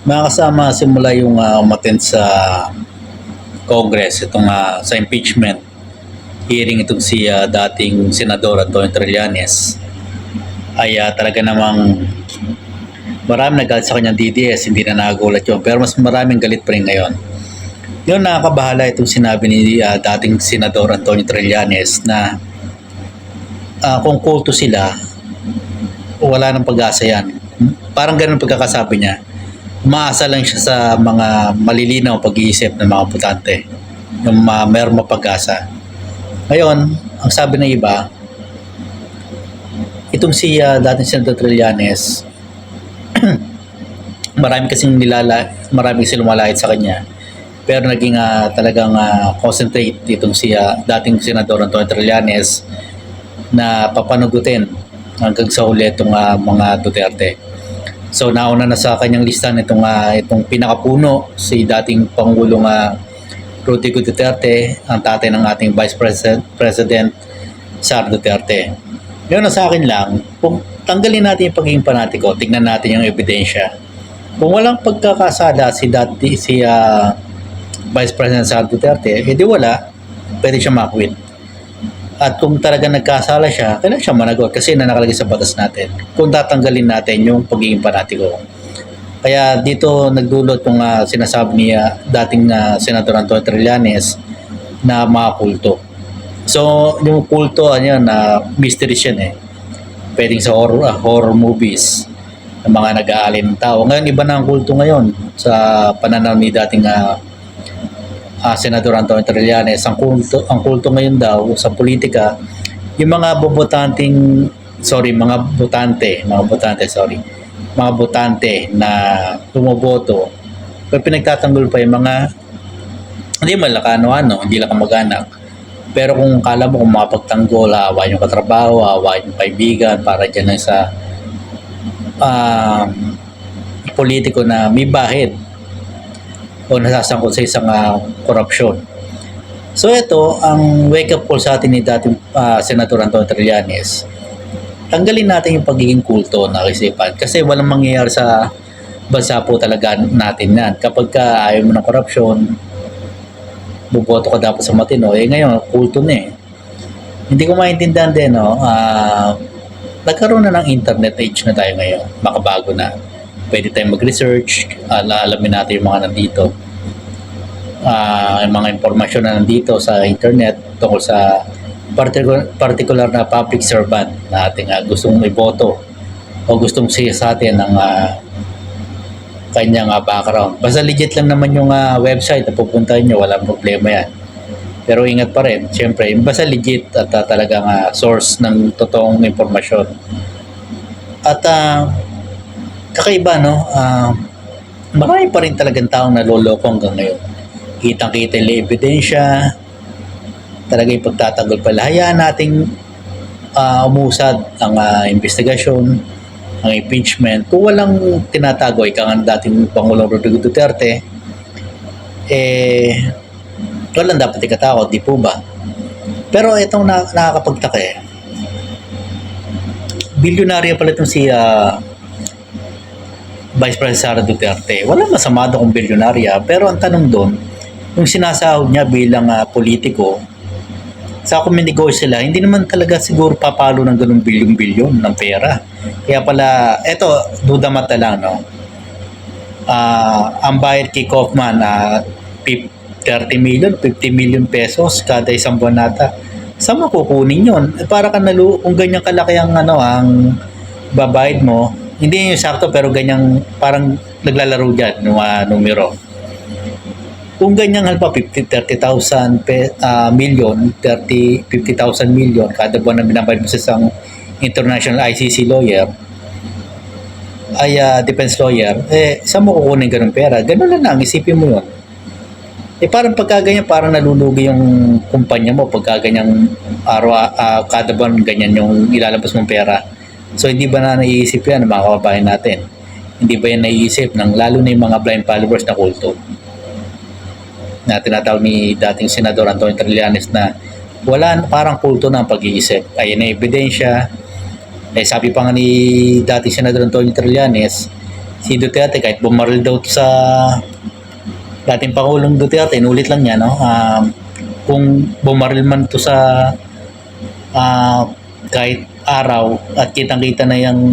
Mga kasama, simula yung umattend sa Congress, itong sa impeachment hearing itong si dating Senador Antonio Trillanes, ay talaga namang marami nagalit sa kanyang DDS, hindi na nagulat yun. Pero mas maraming galit pa rin ngayon. Yun, nakakabahala itong sinabi ni dating Senador Antonio Trillanes na kung kulto sila, wala nang pag-asa yan. Parang ganun pagkakasabi niya. Umaasa lang siya sa mga malilinaw pag-iisip ng mga botante, yung mayroong mapag-asa. Ngayon, ang sabi ng iba, itong si dating Senator Trillanes, marami kasing lumalait sa kanya. Pero naging talagang concentrate itong si dating Senador Antonio Trillanes na papanugutin hanggang sa huli itong mga Duterte. So nauna na sa kanyang listahan itong pinakapuno, si dating Pangulong Rodrigo Duterte, ang tatay ng ating Vice President Sara Duterte. Ngayon sa akin lang, kung tanggalin natin yung pagiging panatiko, tignan natin yung ebidensya. Kung walang pagkakasala si Vice President Sara Duterte, edi wala, pwede siya makwit. At kung talaga nagkasala siya, kailangan siya managot kasi na nakalagay sa batas natin. Kung tatanggalin natin yung pagiging panatiko. Kaya dito nagdulot yung sinasabi ni dating Senator Antonio Trillanes na mga kulto. So, yung kulto, mystery yan eh. Pwedeng sa horror movies, ng mga nag-aalin ng tao. Ngayon, iba na ang kulto ngayon sa pananaw ni dating Senador Antonio Trillanes. Ang kulto ngayon daw sa politika, yung mga mga botante na bumoboto, pero pinagtatanggol pa yung mga hindi man lakano-ano, hindi lang kamag-anak. Pero kung kala mo kung makapagtanggol, awayin yung katrabaho, awayin yung kaibigan, para dyan lang sa politiko na may bahid o nasasangkot sa isang korupsyon. So ito, ang wake-up call sa atin ni dating Senator Antonio Trillanes, tanggalin natin yung pagiging kulto na kaisipan kasi walang mangyayari sa bansa po talaga natin yan. Kapag ayaw mo ng korupsyon, buboto ka dapat sa matino, ngayon, kulto na eh. Hindi ko maintindihan din, nagkaroon na ng internet age na tayo ngayon, makabago na. Pwede tayong mag-research, alamin natin yung mga nandito. Yung mga impormasyon na nandito sa internet tungkol sa particular na public servant na ating gustong iboto o gustong siya sa atin ng kanyang background. Basta legit lang naman yung website na pupuntahin nyo, walang problema yan. Pero ingat pa rin, syempre, basta legit at talagang source ng totoong impormasyon. At kakaiba, no? Marami pa rin talagang taong naloloko hanggang ngayon. Kitang-kita yung ebidensya, talaga yung pagtatanggol pala. Hayaan nating umusad ang investigasyon, ang impeachment. Kung walang tinatago, ika nga dating Pangulong Rodrigo Duterte, walang dapat ikatakot, di po ba? Pero itong nakakapagtaka eh. Bilyonarya pala itong si Vice President Sara Duterte. Walang masama doon kung bilyonarya, pero ang tanong doon, yung sinasahod niya bilang politiko, sa kung may negosyo sila, hindi naman talaga siguro papalo ng ganung bilyon-bilyon ng pera. Kaya pala, eto, duda mata lang, no? Ang bayad kay Kaufman, 30 million, 50 million pesos kada isang buwan nata. Saan mo kukunin yun? Para ka kung ganyan kalaki ang babayad mo, hindi yung sakto pero ganyang parang naglalaro dyan ng numero. Kung ganyan halpa 30,000 million, 50,000 million kada buwan na binabayad mo sa isang international ICC lawyer, ay defense lawyer, saan mo kukunin ganun pera? Ganun lang, isipin mo yun. Parang pagkaganyan, parang nalulugi yung kumpanya mo pagkaganyan kada buwan ganyan yung ilalabas mong pera. So hindi ba na naiisip yan ng mga kababayan natin? Hindi ba yan naiisip ng lalo na yung mga blind followers na kulto? Na tinatawag ni dating Senador Antonio Trillanes na parang kulto na ang pag-iisip. Ayun na ebidensya. Sabi pa nga ni dating Senador Antonio Trillanes, Si Duterte, kahit bumaril daw to sa dating Pangulong Duterte, inulit lang niya, no? Kung bumaril man to sa kahit araw at kitang-kita na yung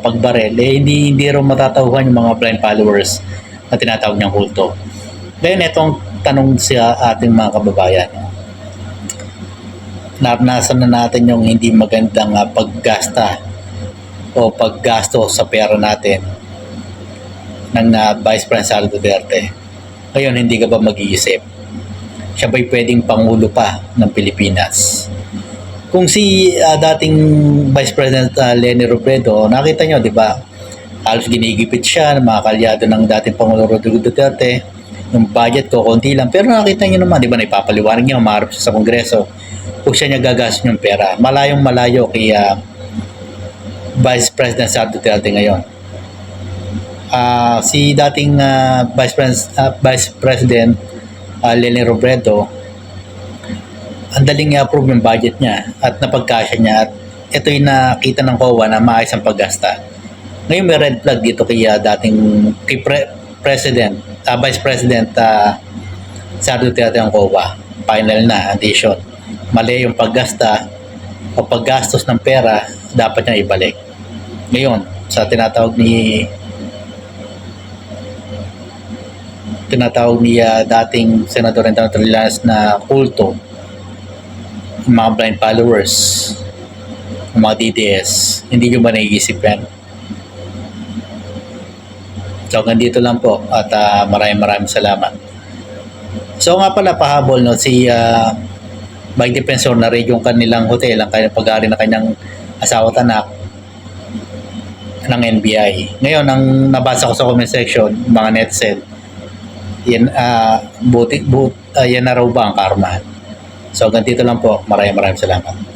pagbarel, hindi raw matatauhan yung mga blind followers na tinatawag niyang kulto. Ngayon, itong tanong sa ating mga kababayan. Naranasan na natin yung hindi magandang paggasta o paggasto sa pera natin ng Vice President Duterte. Ngayon, hindi ka ba mag-iisip? Siya ba'y pwedeng Pangulo pa ng Pilipinas? Kung si dating Vice President Leni Robredo, nakita nyo, di ba? Halos ginigipit siya ng mga kalyado ng dating Pangulo Rodrigo Duterte. Yung budget ko, konti lang. Pero nakita nyo naman, di ba, naipapaliwanag niya, umarap siya sa Kongreso. Kung siya niya gagastos yung pera, malayong malayo kay Vice President Sara Duterte ngayon. Si dating Vice President Leni Robredo, ang daling i-approve yung budget niya at napagkasya niya at ito yung nakita ng COA na maayos ang paggasta. Ngayon may red flag dito kay Vice President Sara Duterte ang COA. Final na addition. Mali yung paggasta o paggastos ng pera, dapat niya ibalik. Ngayon, sa tinatawag ni dating Senador Antonio Trillanes na kulto, mga blind followers, mga DDS, hindi nyo ba naiisip yan? So, ganito lang po at maraming salamat. So, nga pala pahabol, no, si Mike Defensor na rin yung kanilang hotel, ang kanyang pag-aari na kanyang asawa at anak ng NBI. Ngayon, ang nabasa ko sa comment section, mga netizen, yan, yan na raw ba ang karma? So, ganito lang po. Maraming salamat.